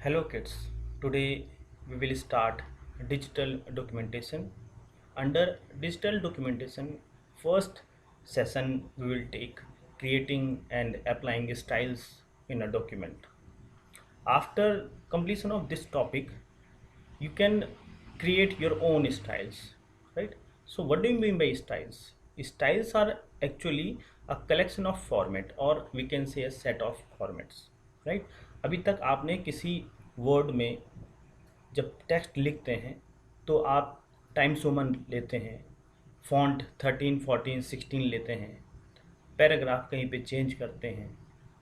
Hello kids, today we will start digital documentation. Under digital documentation, first session we will take creating and applying styles in a document. After completion of this topic, you can create your own styles, right? So what do you mean by styles? Styles are actually a collection of format or we can say a set of formats, right? अभी तक आपने किसी word में जब text लिखते हैं तो आप टाइम्स रोमन लेते हैं, फॉन्ट 13 14 16 लेते हैं, पैराग्राफ कहीं पे चेंज करते हैं,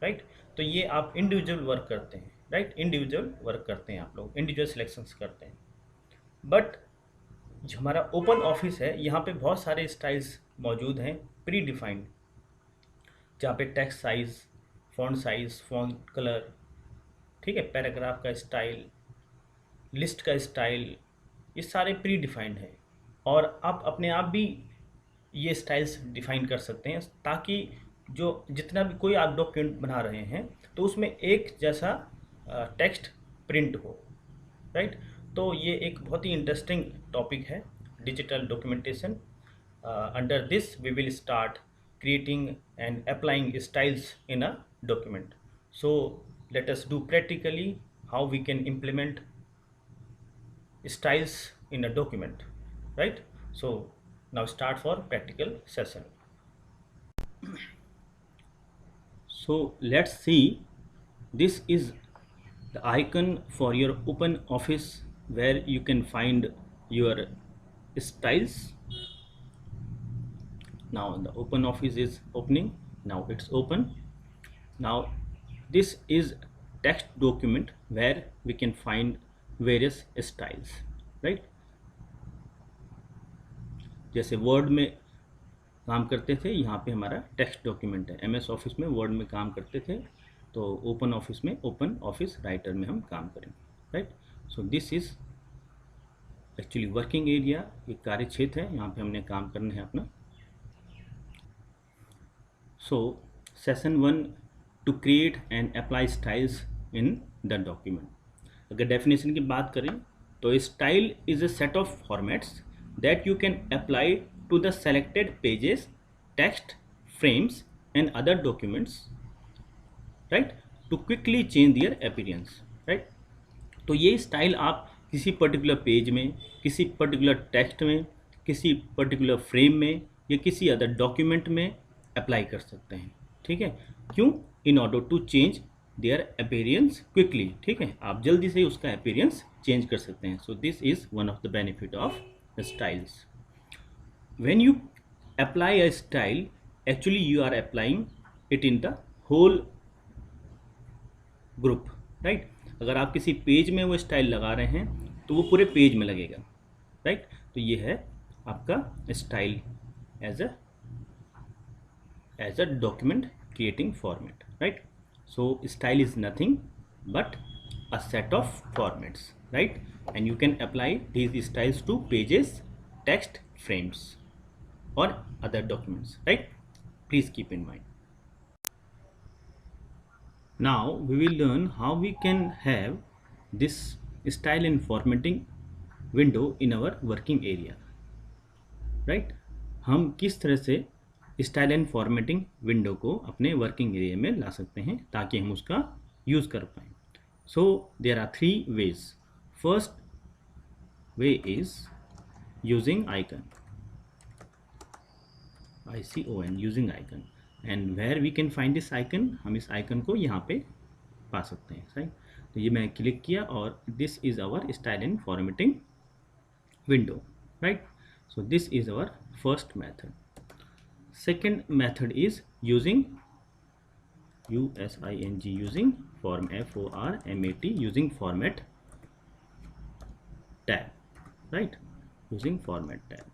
राइट? तो ये आप इंडिविजुअल वर्क करते हैं, राइट? इंडिविजुअल वर्क करते हैं, आप लोग इंडिविजुअल सिलेक्शंस करते हैं। बट जो हमारा ओपन ऑफिस है यहाँ पे बहुत सारे स्टाइल्स मौजूद हैं प्री डिफाइंड, जहाँ पे टेक्स्ट साइज, फॉन्ट कलर, ठीक है, पैराग्राफ का स्टाइल, लिस्ट का स्टाइल, ये सारे प्री डिफाइंड हैं। और आप अपने आप भी ये स्टाइल्स डिफाइन कर सकते हैं ताकि जो जितना भी कोई आप डॉक्यूमेंट बना रहे हैं तो उसमें एक जैसा टेक्स्ट प्रिंट हो, राइट? तो ये एक बहुत ही इंटरेस्टिंग टॉपिक है, digital documentation. Under this we will start creating and applying styles in a document. So let us do practically how we can implement styles in a document, right? So now start for practical session. So let's see, this is the icon for your open office where you can find your styles. Now the open office is opening, now it's open. Now this is text document where we can find various styles, right? जैसे word में काम करते थे, यहाँ पे हमारा text document है। MS office में वर्ड में काम करते थे, तो ओपन ऑफिस में ओपन ऑफिस राइटर में हम काम करेंगे, right? So this is actually working area, ये कार्य क्षेत्र है, यहाँ पे हमने काम करना है अपना। So session 1, to create and apply styles in the document. अगर डेफिनेशन की बात करें तो style is a set of formats that you can apply to the selected pages, text, frames and other documents, right, to quickly change their appearance, right? तो ये style आप किसी particular page में, किसी पर्टिकुलर टेक्स्ट में, किसी particular frame में या किसी अदर डॉक्यूमेंट में अप्लाई कर सकते हैं, ठीक है? क्यों? In order to change their appearance quickly, ठीक है? आप जल्दी से उसका अपीयरेंस चेंज कर सकते हैं। सो this is one of the benefit of styles. When you apply a style, actually you are applying it in the whole group, right? अगर आप किसी पेज में वो स्टाइल लगा रहे हैं तो वो पूरे पेज में लगेगा, राइट? तो ये है आपका style as a document creating format, right? So style is nothing but a set of formats, right? And you can apply these styles to pages, text, frames or other documents, right? Please keep in mind. Now we will learn how we can have this style and formatting window in our working area, right? हम किस तरह से style and formatting window को अपने working area में ला सकते हैं ताकि हम उसका यूज़ कर पाएँ। So there are three ways. First way is using icon, icon, using icon, and where we can find this icon, हम इस icon को यहाँ पे पा सकते हैं, right? तो ये मैं क्लिक किया और this is our style and formatting window, right? So this is our first method. Second method is using using format, using format tab, right? Using format tab,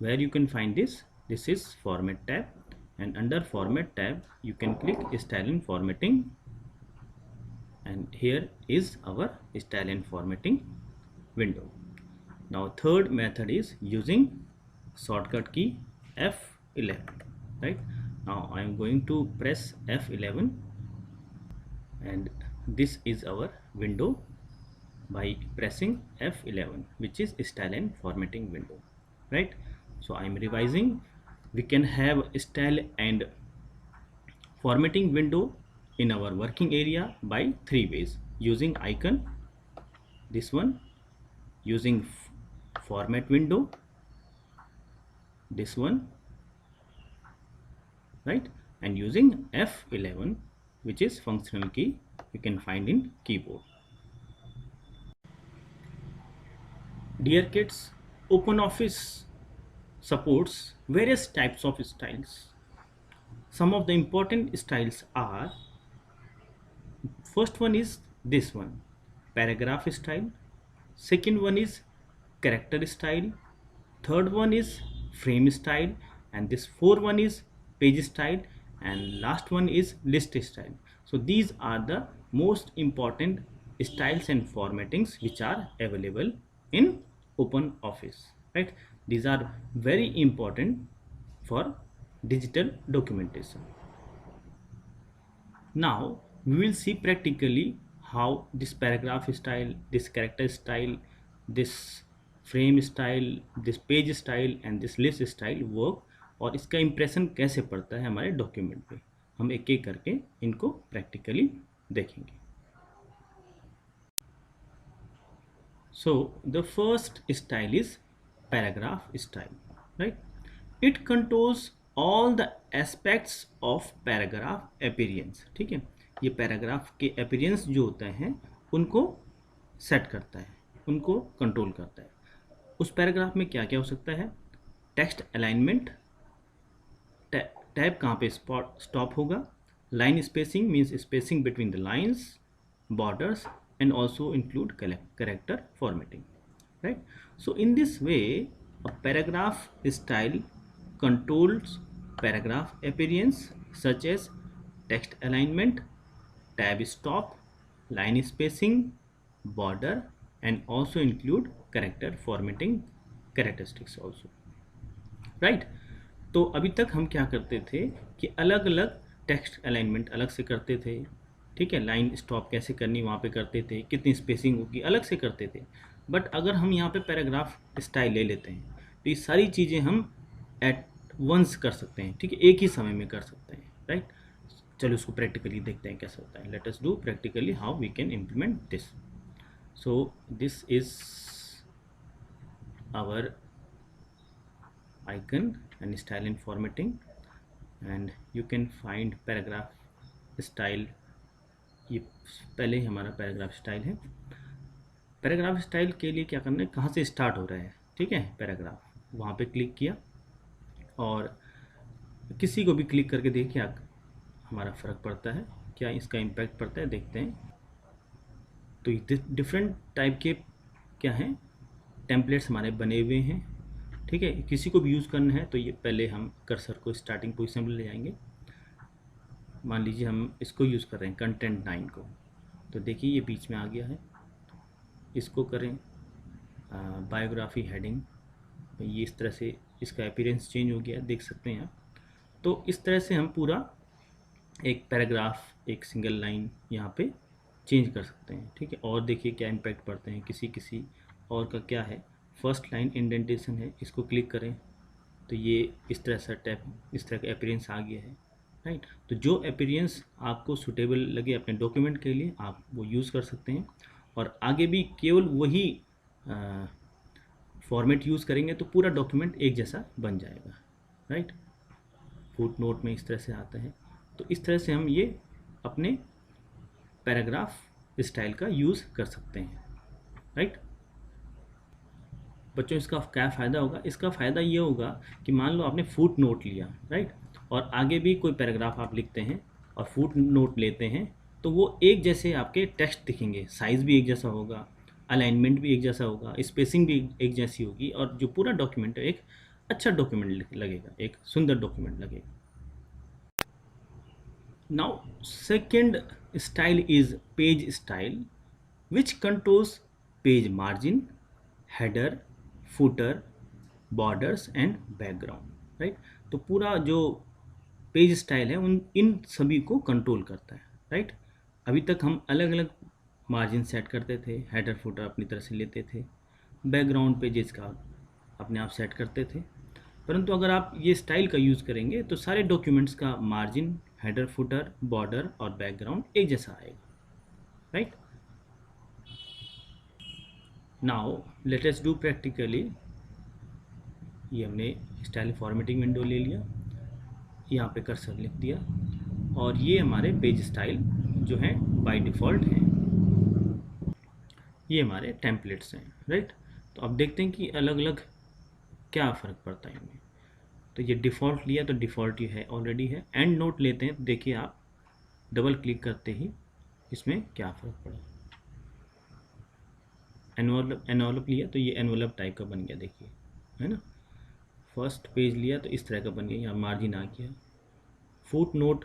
where you can find this is format tab, and under format tab you can click style and formatting, and here is our style and formatting window. Now third method is using shortcut key F11, right? Now I am going to press F11 and this is our window by pressing F11, which is style and formatting window, right? So I am revising. We can have style and formatting window in our working area by three ways: using icon, this one, using format window, this one, right, and using F11, which is functional key you can find in keyboard. Dear kids, OpenOffice supports various types of styles. Some of the important styles are, first one is this one, paragraph style. Second one is character style. Third one is frame style, and this fourth one is page style, and last one is list style. So these are the most important styles and formattings which are available in OpenOffice, right? These are very important for digital documentation. Now we will see practically how this paragraph style, this character style, this frame style, this page style and this list style work, और इसका impression कैसे पड़ता है हमारे document पे। हम एक एक करके इनको प्रैक्टिकली देखेंगे। So the first style is paragraph style, right? It controls all the aspects of paragraph appearance, ठीक है। ये पैराग्राफ के appearance जो होते हैं उनको सेट करता है, उनको कंट्रोल करता है। उस पैराग्राफ में क्या क्या हो सकता है? टेक्स्ट अलाइनमेंट, टैब कहाँ पे स्टॉप होगा, line spacing means spacing between the lines, borders, and also include character formatting, right? So in this way a paragraph style controls paragraph appearance such as text alignment, tab stop, line spacing, border, and also include character formatting characteristics also, right? तो अभी तक हम क्या करते थे कि अलग अलग टेक्स्ट अलाइनमेंट अलग से करते थे, ठीक है, लाइन स्टॉप कैसे करनी वहाँ पे करते थे, कितनी स्पेसिंग होगी अलग से करते थे। बट अगर हम यहाँ पे पैराग्राफ स्टाइल ले लेते हैं तो ये सारी चीज़ें हम एट वंस कर सकते हैं, ठीक है, एक ही समय में कर सकते हैं, राइट? चलो इसको प्रैक्टिकली देखते हैं कैसे होता है। Let us do practically how we can implement this. So this is our icon and style and formatting, and you can find paragraph style। ये पहले ही हमारा पैराग्राफ स्टाइल है। पैराग्राफ स्टाइल के लिए क्या करना है, कहाँ से स्टार्ट हो रहा है, ठीक है, पैराग्राफ, वहाँ पे क्लिक किया और किसी को भी क्लिक करके देखिए क्या हमारा फ़र्क पड़ता है, क्या इसका इम्पैक्ट पड़ता है, देखते हैं। तो डिफरेंट टाइप के क्या हैं, टेम्पलेट्स हमारे बने हुए हैं, ठीक है। किसी को भी यूज़ करना है तो ये पहले हम कर्सर को स्टार्टिंग पोजीशन में ले जाएंगे। मान लीजिए हम इसको यूज़ कर रहे हैं कंटेंट 9 को, तो देखिए ये बीच में आ गया है। इसको करें बायोग्राफी हेडिंग, तो ये इस तरह से इसका अपीयरेंस चेंज हो गया, देख सकते हैं आप। तो इस तरह से हम पूरा एक पैराग्राफ, एक सिंगल लाइन यहाँ पे चेंज कर सकते हैं, ठीक है। और देखिए क्या इम्पैक्ट पड़ते हैं, किसी किसी और का क्या है, फर्स्ट लाइन इंडेंटेशन है, इसको क्लिक करें तो ये इस तरह से टैप, इस तरह का अपीयरेंस आ गया है, राइट। तो जो अपीयरेंस आपको सूटेबल लगे अपने डॉक्यूमेंट के लिए आप वो यूज़ कर सकते हैं, और आगे भी केवल वही फॉर्मेट यूज़ करेंगे तो पूरा डॉक्यूमेंट एक जैसा बन जाएगा, राइट। फुट नोट में इस तरह से आता है। तो इस तरह से हम ये अपने पैराग्राफ स्टाइल का यूज़ कर सकते हैं, राइट। बच्चों इसका क्या फ़ायदा होगा, इसका फ़ायदा ये होगा कि मान लो आपने फुट नोट लिया, राइट, और आगे भी कोई पैराग्राफ आप लिखते हैं और फुट नोट लेते हैं, तो वो एक जैसे आपके टेक्स्ट दिखेंगे, साइज़ भी एक जैसा होगा, अलाइनमेंट भी एक जैसा होगा, स्पेसिंग भी एक जैसी होगी, और जो पूरा डॉक्यूमेंट है एक अच्छा डॉक्यूमेंट लगेगा, एक सुंदर डॉक्यूमेंट लगेगा। Now second style is page style, which controls page margin, header, footer, borders and background, right. तो पूरा जो पेज स्टाइल है इन सभी को कंट्रोल करता है, राइट। अभी तक हम अलग अलग मार्जिन सेट करते थे, हेडर फुटर अपनी तरह से लेते थे, बैकग्राउंड पेजेस का अपने आप सेट करते थे। परंतु अगर आप ये स्टाइल का यूज़ करेंगे तो सारे डॉक्यूमेंट्स का मार्जिन, हेडर फुटर, बॉर्डर और बैकग्राउंड एक जैसा आएगा, right. Now let us do practically. ये हमने स्टाइल फॉर्मेटिंग विंडो ले लिया, यहाँ पे कर्सर लिख दिया, और ये हमारे पेज स्टाइल जो हैं बाय डिफ़ॉल्ट हैं, ये हमारे टेम्पलेट्स हैं, राइट। तो अब देखते हैं कि अलग अलग क्या फ़र्क पड़ता है इनमें। तो ये डिफ़ॉल्ट लिया तो डिफ़ॉल्ट ये है, ऑलरेडी है। एंड नोट लेते हैं, देखिए आप डबल क्लिक करते ही इसमें क्या फ़र्क पड़ा। एनवलप लिया तो ये एनवलप टाइप का बन गया, देखिए, है ना। फर्स्ट पेज लिया तो इस तरह का बन गया, यहाँ मार्जिन आ गया। फुट नोट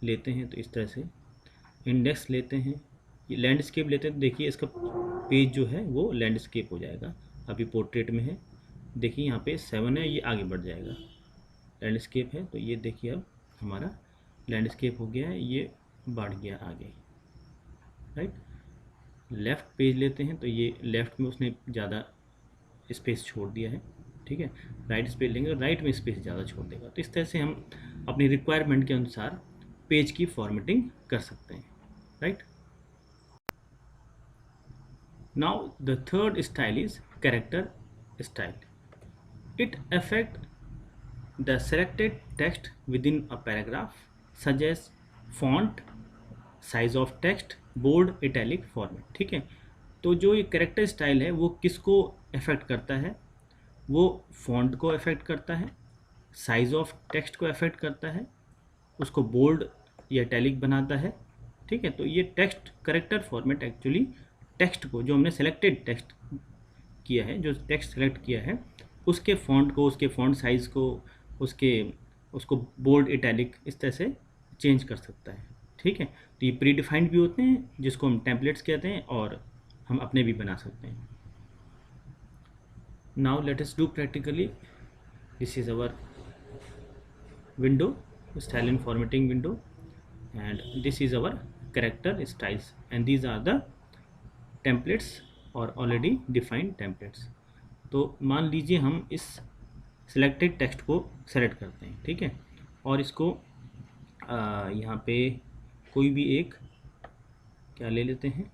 लेते हैं तो इस तरह से, इंडेक्स लेते हैं, ये लैंडस्केप लेते हैं तो देखिए इसका पेज जो है वो लैंडस्केप हो जाएगा। अभी पोर्ट्रेट में है, देखिए यहाँ पे 7 है, ये आगे बढ़ जाएगा। लैंडस्केप है तो ये देखिए अब हमारा लैंडस्केप हो गया है, ये बढ़ गया आगे, राइट। लेफ़्ट पेज लेते हैं तो ये लेफ़्ट में उसने ज़्यादा स्पेस छोड़ दिया है, ठीक है। राइट स्पेस लेंगे तो राइट में स्पेस ज़्यादा छोड़ देगा। तो इस तरह से हम अपनी रिक्वायरमेंट के अनुसार पेज की फॉर्मेटिंग कर सकते हैं, right. Now the third style is character style. It affects the selected text within a paragraph, such as font, size of text, bold, italic, format. ठीक है, तो जो ये कैरेक्टर स्टाइल है वो किसको अफेक्ट करता है? वो फॉन्ट को अफेक्ट करता है, साइज ऑफ टेक्स्ट को अफेक्ट करता है, उसको बोल्ड या इटैलिक बनाता है, ठीक है। तो ये text character format actually text को, जो हमने सेलेक्टेड टेक्स्ट किया है, जो टेक्स्ट सेलेक्ट किया है, उसके फ़ॉन्ट को, उसके फ़ॉन्ट साइज़ को, उसको बोल्ड इटैलिक इस तरह से चेंज कर सकता है, ठीक है। तो ये प्री डिफाइंड भी होते हैं जिसको हम टेम्पलेट्स कहते हैं, और हम अपने भी बना सकते हैं। Now let us do practically. This is our window, style and formatting window, and this is our character styles, and these are the templates or already defined templates. तो मान लीजिए हम इस selected टेक्स्ट को सेलेक्ट करते हैं, ठीक है, और इसको यहाँ पे कोई भी एक क्या ले लेते हैं,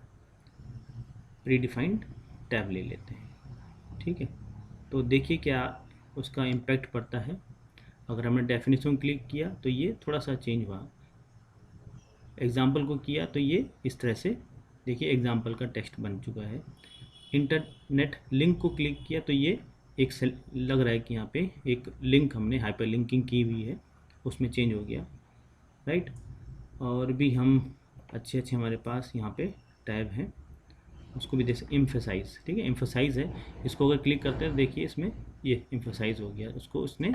प्री डिफाइंड टैब ले लेते हैं, ठीक है। तो देखिए क्या उसका इम्पैक्ट पड़ता है। अगर हमने डेफिनेशन क्लिक किया तो ये थोड़ा सा चेंज हुआ, एग्ज़ाम्पल को किया तो ये इस तरह से देखिए एग्ज़ाम्पल का टेक्स्ट बन चुका है। इंटरनेट लिंक को क्लिक किया तो ये एक लग रहा है कि यहाँ पे एक लिंक हमने हाइपर लिंकिंग की हुई है, उसमें चेंज हो गया, राइट। और भी हम अच्छे हमारे पास यहाँ पे टैब हैं, उसको भी जैसे एम्फसाइज, ठीक है, एम्फसाइज है, इसको अगर क्लिक करते हैं तो देखिए इसमें ये एम्फसाइज हो गया, उसको उसने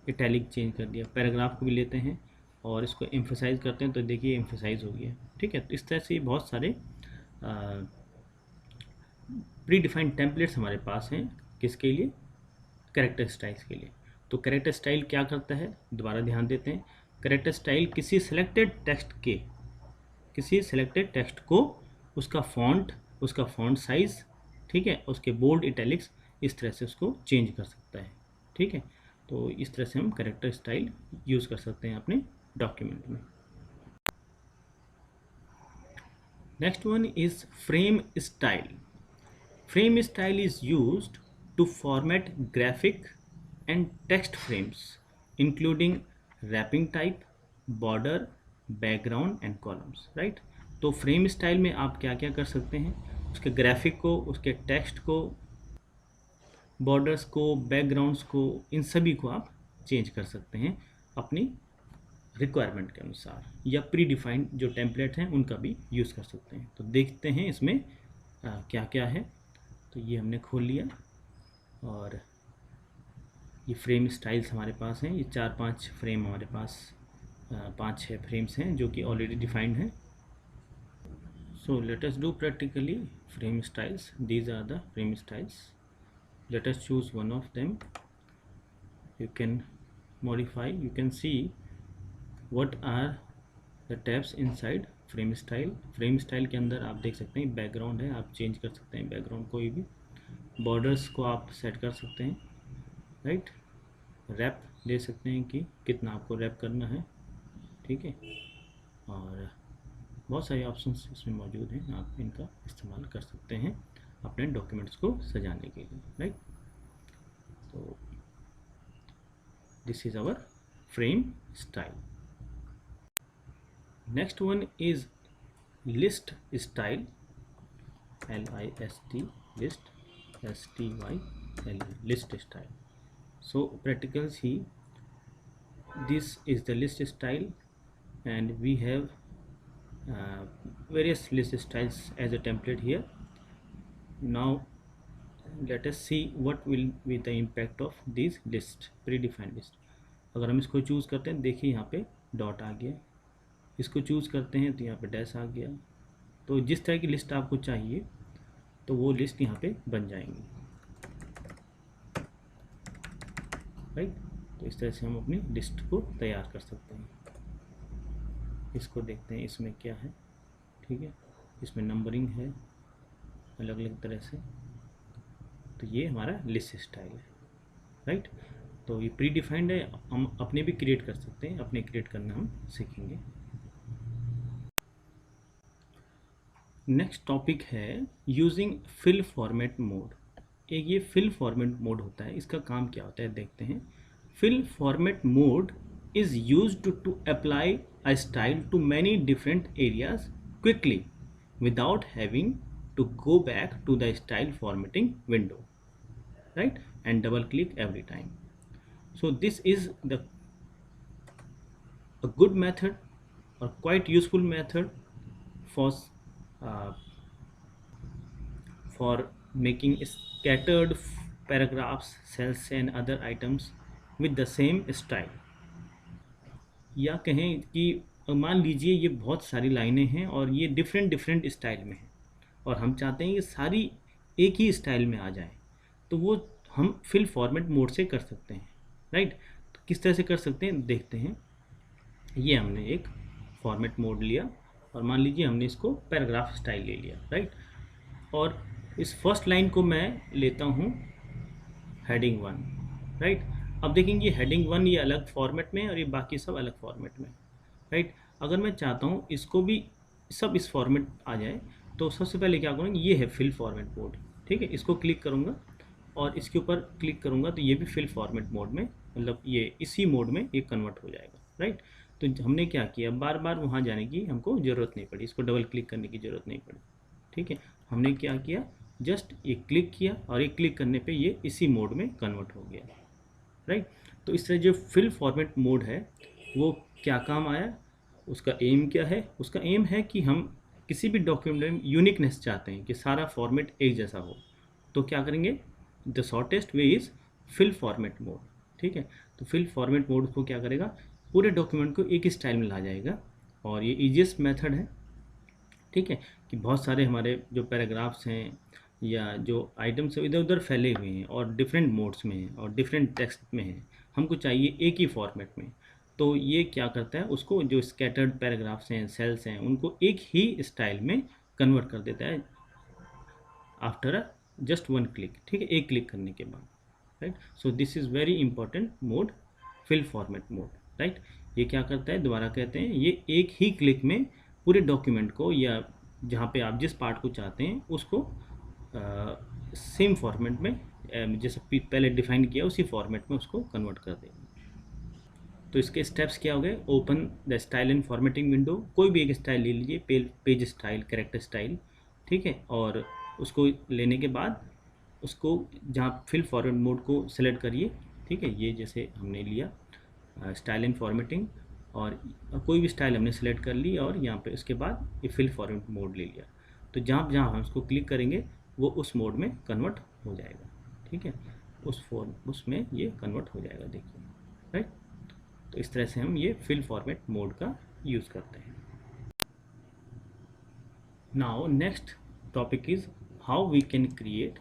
इटैलिक चेंज कर दिया। पैराग्राफ को भी लेते हैं और इसको एम्फसाइज करते हैं तो देखिए एम्फसाइज हो गया, ठीक है। तो इस तरह से बहुत सारे प्री डिफाइंड टेम्पलेट्स हमारे पास हैं, किसके लिए? कैरेक्टर स्टाइल्स के लिए। तो कैरेक्टर स्टाइल क्या करता है, दोबारा ध्यान देते हैं। कैरेक्टर स्टाइल किसी सिलेक्टेड टेक्स्ट को उसका फॉन्ट साइज, ठीक है, उसके बोल्ड इटैलिक्स इस तरह से उसको चेंज कर सकता है, ठीक है। तो इस तरह से हम कैरेक्टर स्टाइल यूज़ कर सकते हैं अपने डॉक्यूमेंट में। Next one is frame style. Frame style is used to format graphic and text frames, including wrapping type, border, background and columns, right? तो फ्रेम स्टाइल में आप क्या क्या कर सकते हैं, उसके ग्राफिक को, उसके टेक्स्ट को, बॉर्डर्स को, बैकग्राउंड्स को, इन सभी को आप चेंज कर सकते हैं अपनी रिक्वायरमेंट के अनुसार, या प्री डिफाइंड जो टेम्पलेट हैं उनका भी यूज़ कर सकते हैं। तो देखते हैं इसमें क्या क्या है। तो ये हमने खोल लिया और ये फ्रेम स्टाइल्स हमारे पास हैं, ये 4-5 फ्रेम हमारे पास 5-6 फ्रेम्स हैं जो कि ऑलरेडी डिफाइंड हैं। So let us do practically frame styles. These are the frame styles. Let us choose one of them. You can modify, you can see what are the tabs inside frame style के अंदर आप देख सकते हैं background है, आप change कर सकते हैं बैकग्राउंड कोई भी, बॉर्डर्स को आप सेट कर सकते हैं, राइट। रैप दे सकते हैं कि कितना आपको रैप करना है, ठीक है। और बहुत सारे ऑप्शंस इसमें मौजूद हैं, आप इनका इस्तेमाल कर सकते हैं अपने डॉक्यूमेंट्स को सजाने के लिए, राइट। तो this is our frame style. Next one is list style, LIST, list, STYLE, list style. So practical see, this is the list style, and we have various list styles as a template here. Now let us see what will be the impact of these list, predefined list. अगर हम इसको choose करते हैं, देखिए यहाँ पे dot आ गया, इसको चूज़ करते हैं तो यहाँ पे डैश आ गया। तो जिस तरह की लिस्ट आपको चाहिए तो वो लिस्ट यहाँ पे बन जाएंगी, राइट। तो इस तरह से हम अपनी लिस्ट को तैयार कर सकते हैं। इसको देखते हैं इसमें क्या है, ठीक है। इसमें नंबरिंग है अलग अलग तरह से। तो ये हमारा लिस्ट स्टाइल है, राइट। तो ये प्री डिफाइंड है, हम अपने भी क्रिएट कर सकते हैं, अपने क्रिएट करना हम सीखेंगे। नेक्स्ट टॉपिक है यूजिंग फिल फॉर्मेट मोड। एक ये फिल फॉर्मेट मोड होता है, इसका काम क्या होता है देखते हैं। Fill format mode is used to apply a style to many different areas quickly without having to go back to the style formatting window, right, and double click every time. So this is a good method or quite useful method for uh, making scattered paragraphs, cells and other items with the same style. या कहें कि मान लीजिए ये बहुत सारी लाइनें हैं और ये डिफरेंट डिफरेंट स्टाइल में हैं और हम चाहते हैं ये सारी एक ही स्टाइल में आ जाए, तो वो हम फिल फॉर्मेट मोड से कर सकते हैं, राइट। तो किस तरह से कर सकते हैं देखते हैं। ये हमने एक फॉर्मेट मोड लिया और मान लीजिए हमने इसको पैराग्राफ स्टाइल ले लिया, राइट। और इस फर्स्ट लाइन को मैं लेता हूँ हेडिंग 1, राइट। अब देखेंगे हेडिंग 1 ये अलग फॉर्मेट में और ये बाकी सब अलग फॉर्मेट में, राइट। अगर मैं चाहता हूँ इसको भी सब इस फॉर्मेट आ जाए तो सबसे पहले क्या करूँगा, ये है फिल फॉर्मेट मोड, ठीक है। इसको क्लिक करूँगा और इसके ऊपर क्लिक करूँगा तो ये भी फिल फॉर्मेट मोड में, मतलब ये इसी मोड में ये कन्वर्ट हो जाएगा, राइट। तो हमने क्या किया, बार बार वहाँ जाने की हमको ज़रूरत नहीं पड़ी, इसको डबल क्लिक करने की ज़रूरत नहीं पड़ी, ठीक है। हमने क्या किया, जस्ट ये क्लिक किया और ये क्लिक करने पे ये इसी मोड में कन्वर्ट हो गया, राइट। तो इस तरह जो फिल फॉर्मेट मोड है वो क्या काम आया, उसका एम क्या है, उसका एम है कि हम किसी भी डॉक्यूमेंट में यूनिकनेस चाहते हैं कि सारा फॉर्मेट एक जैसा हो, तो क्या करेंगे, the shortest way is fill format mode, ठीक है। तो फिल फॉर्मेट मोड को क्या करेगा, पूरे डॉक्यूमेंट को एक ही स्टाइल में ला जाएगा और ये ईजीएस्ट मेथड है, ठीक है। कि बहुत सारे हमारे जो पैराग्राफ्स हैं या जो आइटम्स इधर उधर फैले हुए हैं और डिफरेंट मोड्स में हैं और डिफरेंट टेक्स्ट में हैं, हमको चाहिए एक ही फॉर्मेट में, तो ये क्या करता है, उसको जो स्कैटर्ड पैराग्राफ्स हैं, सेल्स हैं, उनको एक ही स्टाइल में कन्वर्ट कर देता है after a just one click, ठीक है, एक क्लिक करने के बाद, right. So this is very important mode, fill format mode, right. ये क्या करता है, दोबारा कहते हैं, ये एक ही क्लिक में पूरे डॉक्यूमेंट को या जहाँ पे आप जिस पार्ट को चाहते हैं उसको सेम फॉर्मेट में जैसे पहले डिफाइन किया उसी फॉर्मेट में उसको कन्वर्ट कर देंगे। तो इसके स्टेप्स क्या हो गए, open the style and formatting window, कोई भी एक स्टाइल ले लीजिए, पेज स्टाइल, कैरेक्टर स्टाइल, ठीक है। और उसको लेने के बाद उसको जहाँ फिल फॉर्मेट मोड को सेलेक्ट करिए, ठीक है। ये जैसे हमने लिया स्टाइल एंड फॉर्मेटिंग और कोई भी स्टाइल हमने सेलेक्ट कर ली और यहाँ पे उसके बाद ये फिल फॉर्मेट मोड ले लिया, तो जहाँ जहाँ हम उसको क्लिक करेंगे वो उस मोड में कन्वर्ट हो जाएगा, ठीक है। उसमें ये कन्वर्ट हो जाएगा, देखिए, राइट। तो इस तरह से हम ये फिल फॉर्मेट मोड का यूज़ करते हैं। Now next topic is how we can create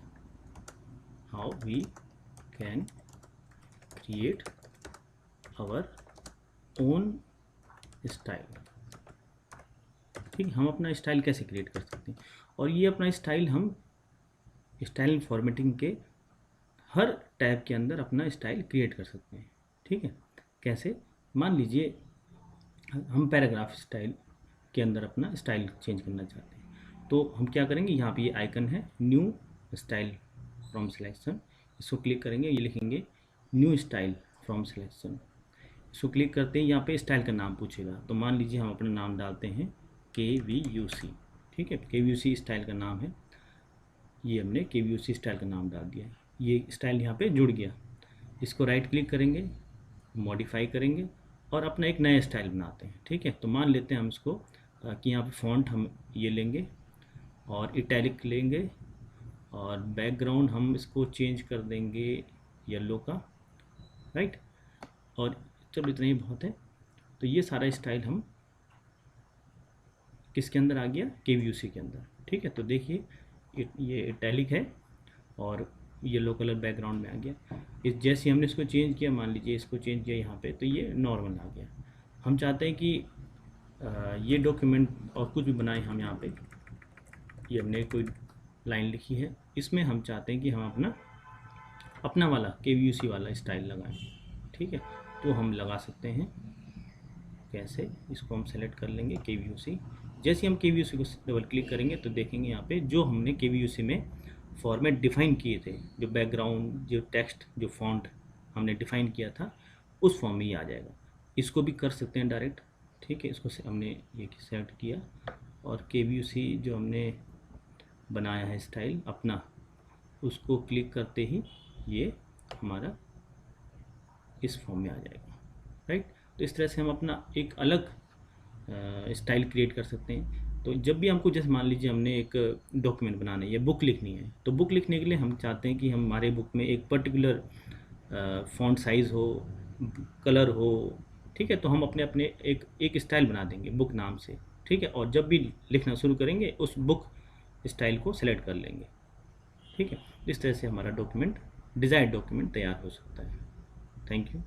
our own style, ठीक है, हम अपना स्टाइल कैसे क्रिएट कर सकते हैं, और ये अपना स्टाइल हम स्टाइल फॉर्मेटिंग के हर टैब के अंदर अपना स्टाइल क्रिएट कर सकते हैं। ठीक है, कैसे, मान लीजिए हम पैराग्राफ स्टाइल के अंदर अपना स्टाइल चेंज करना चाहते हैं, तो हम क्या करेंगे, यहाँ पे ये आइकन है न्यू स्टाइल फ्रॉम सिलेक्शन, इसको क्लिक करेंगे, ये लिखेंगे न्यू स्टाइल फ्रॉम सिलेक्शन, इसको क्लिक करते हैं, यहाँ पे स्टाइल का नाम पूछेगा, तो मान लीजिए हम अपना नाम डालते हैं KVUC। ठीक है, KVUC स्टाइल का नाम है, ये हमने KVUC स्टाइल का नाम डाल दिया है, ये स्टाइल यहाँ पे जुड़ गया। इसको राइट क्लिक करेंगे, मॉडिफाई करेंगे और अपना एक नया स्टाइल बनाते हैं। ठीक है, तो मान लेते हैं हम इसको कि यहाँ पे फॉन्ट हम ये लेंगे और इटैलिक लेंगे, और बैकग्राउंड हम इसको चेंज कर देंगे येलो का, राइट, और चलो इतना ही बहुत है। तो ये सारा स्टाइल हम किसके अंदर आ गया, KVUC के अंदर। ठीक है, तो देखिए ये इटैलिक है और येलो कलर बैकग्राउंड में आ गया। इस जैसे हमने इसको चेंज किया, मान लीजिए इसको चेंज किया यहाँ पे, तो ये नॉर्मल आ गया। हम चाहते हैं कि ये डॉक्यूमेंट और कुछ भी बनाएं हम यहाँ पे, ये हमने कोई लाइन लिखी है, इसमें हम चाहते हैं कि हम अपना वाला KVUC वाला स्टाइल लगाएं। ठीक है, तो हम लगा सकते हैं कैसे, इसको हम सेलेक्ट कर लेंगे KVUC। जैसे हम KVUC को डबल क्लिक करेंगे तो देखेंगे यहाँ पे जो हमने KVUC में फॉर्मेट डिफ़ाइन किए थे, जो बैकग्राउंड, जो टेक्स्ट, जो फॉन्ट हमने डिफ़ाइन किया था, उस फॉर्म में ही आ जाएगा। इसको भी कर सकते हैं डायरेक्ट। ठीक है, इसको हमने ये सेलेक्ट किया और KVUC जो हमने बनाया है स्टाइल अपना, उसको क्लिक करते ही ये हमारा इस फॉर्म में आ जाएगा, राइट। तो इस तरह से हम अपना एक अलग स्टाइल क्रिएट कर सकते हैं। तो जब भी हमको, जैसे मान लीजिए हमने एक डॉक्यूमेंट बनाना है या बुक लिखनी है, तो बुक लिखने के लिए हम चाहते हैं कि हमारे बुक में एक पर्टिकुलर फॉन्ट साइज़ हो, कलर हो। ठीक है, तो हम अपने एक स्टाइल बना देंगे बुक नाम से। ठीक है, और जब भी लिखना शुरू करेंगे उस बुक स्टाइल को सेलेक्ट कर लेंगे। ठीक है, इस तरह से हमारा डॉक्यूमेंट, डिज़ायर्ड डॉक्यूमेंट तैयार हो सकता है। Thank you.